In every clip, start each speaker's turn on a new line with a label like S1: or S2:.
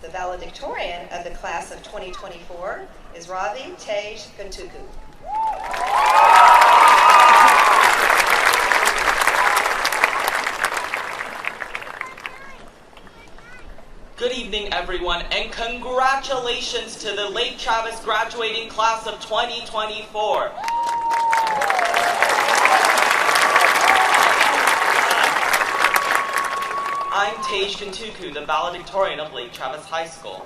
S1: The valedictorian of the class of 2024 is Ravi Guntuku.
S2: Good evening, everyone, and congratulations to the Lake Travis graduating class of 2024. I'm Guntuku, the valedictorian of Lake Travis High School.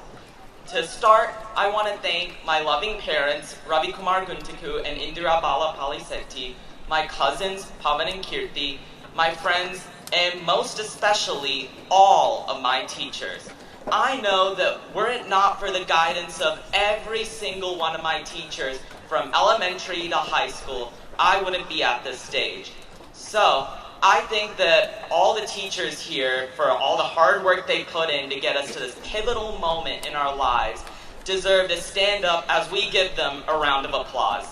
S2: To start, I want to thank my loving parents, Ravi Guntuku and Indira Bala Palisetti, my cousins, Pavan and Kirti, my friends, and most especially, all of my teachers. I know that were it not for the guidance of every single one of my teachers from elementary to high school, I wouldn't be at this stage. So, I think that all the teachers here, for all the hard work they put in to get us to this pivotal moment in our lives, deserve to stand up as we give them a round of applause.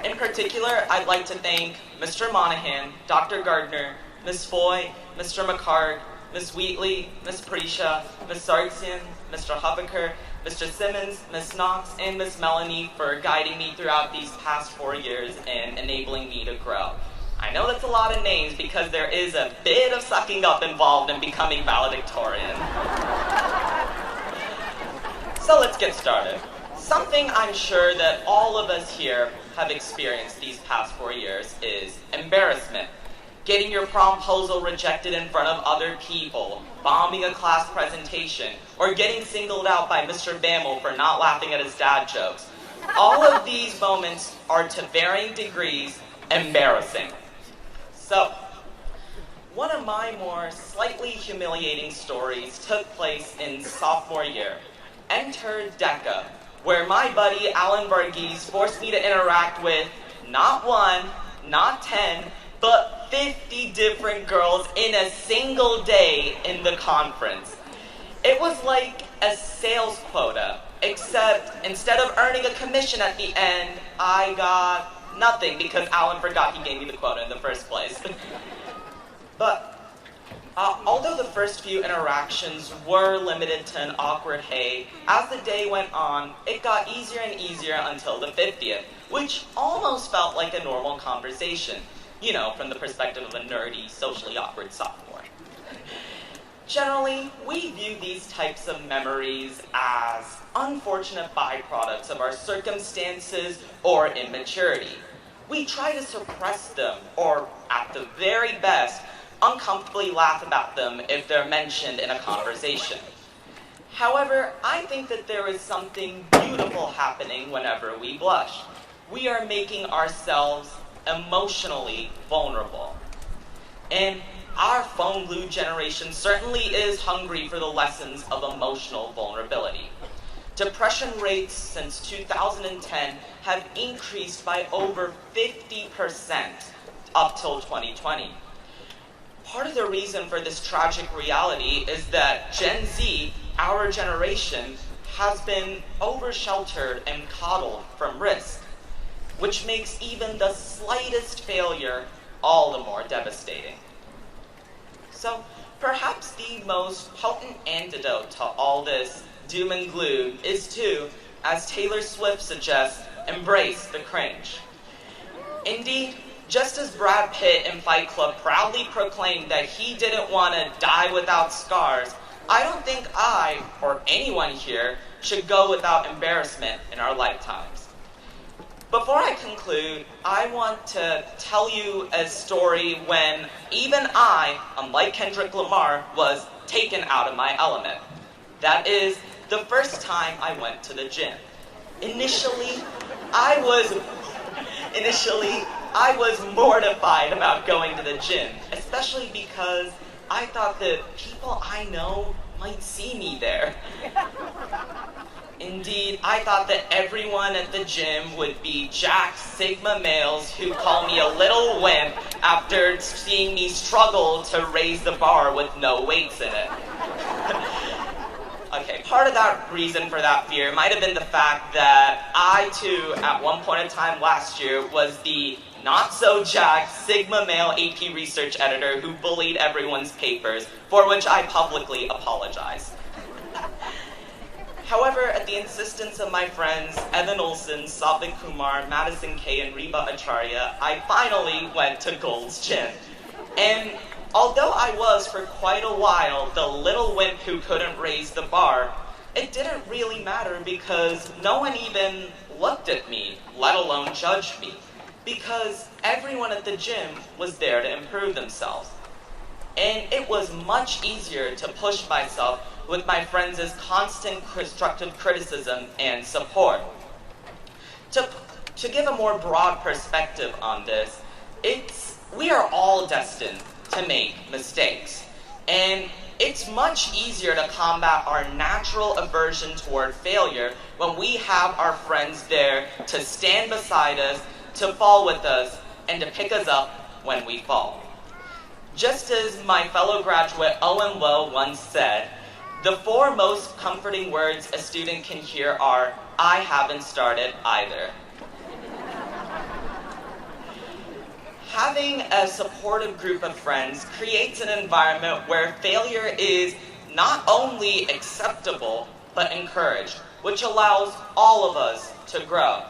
S2: In particular, I'd like to thank Mr. Monahan, Dr. Gardner, Ms. Foy, Mr. McCarg, Ms. Wheatley, Ms. Prisha, Ms. Sargsian, Mr. Hubaker, Mr. Simmons, Ms. Knox, and Ms. Melanie for guiding me throughout these past 4 years and enabling me to grow. I know that's a lot of names because there is a bit of sucking up involved in becoming valedictorian. So let's get started. Something I'm sure that all of us here have experienced these past 4 years is embarrassment. Getting your promposal rejected in front of other people, bombing a class presentation, or getting singled out by Mr. Bammel for not laughing at his dad jokes. All of these moments are to varying degrees embarrassing. So, one of my more slightly humiliating stories took place in sophomore year. Enter DECA, where my buddy Alan Varghese forced me to interact with not 1, not 10, but 50 different girls in a single day in the conference. It was like a sales quota, except instead of earning a commission at the end, I got nothing because Alan forgot he gave me the quota in the first place. But although the first few interactions were limited to an awkward hey, as the day went on, it got easier and easier until the 50th, which almost felt like a normal conversation. You know, from the perspective of a nerdy, socially awkward sophomore. Generally, we view these types of memories as unfortunate byproducts of our circumstances or immaturity. We try to suppress them, or at the very best, uncomfortably laugh about them if they're mentioned in a conversation. However, I think that there is something beautiful happening whenever we blush. We are making ourselves emotionally vulnerable. And our phone glued generation certainly is hungry for the lessons of emotional vulnerability. Depression rates since 2010 have increased by over 50% up till 2020. Part of the reason for this tragic reality is that Gen Z, our generation, has been over-sheltered and coddled from risk, which makes even the slightest failure all the more devastating. So, perhaps the most potent antidote to all this doom and gloom is to, as Taylor Swift suggests, embrace the cringe. Indeed, just as Brad Pitt in Fight Club proudly proclaimed that he didn't want to die without scars, I don't think I, or anyone here, should go without embarrassment in our lifetimes. Before I conclude, I want to tell you a story when even I, unlike Kendrick Lamar, was taken out of my element. That is, the first time I went to the gym. Initially, I was mortified about going to the gym, especially because I thought that people I know might see me there. Indeed, I thought that everyone at the gym would be jacked Sigma males who call me a little wimp after seeing me struggle to raise the bar with no weights in it. Okay, part of that reason for that fear might have been the fact that I, too, at one point in time last year, was the not-so-jacked Sigma male AP research editor who bullied everyone's papers, for which I publicly apologize. However, at the insistence of my friends Evan Olson, Satvik Kumar, Madison K., and Reba Acharya, I finally went to Gold's Gym. And although I was, for quite a while, the little wimp who couldn't raise the bar, it didn't really matter because no one even looked at me, let alone judged me, because everyone at the gym was there to improve themselves. And it was much easier to push myself with my friends' constant constructive criticism and support. To give a more broad perspective on this, we are all destined to make mistakes. And it's much easier to combat our natural aversion toward failure when we have our friends there to stand beside us, to fall with us, and to pick us up when we fall. Just as my fellow graduate Owen Lowe once said, the 4 most comforting words a student can hear are, "I haven't started either." Having a supportive group of friends creates an environment where failure is not only acceptable, but encouraged, which allows all of us to grow.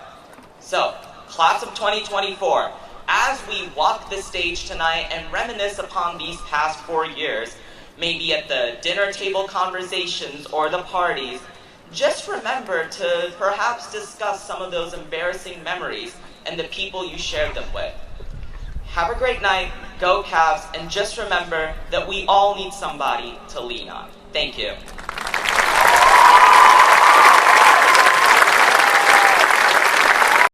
S2: So, class of 2024, as we walk the stage tonight and reminisce upon these past 4 years, maybe at the dinner table conversations or the parties, just remember to perhaps discuss some of those embarrassing memories and the people you shared them with. Have a great night, go Cavs, and just remember that we all need somebody to lean on. Thank you.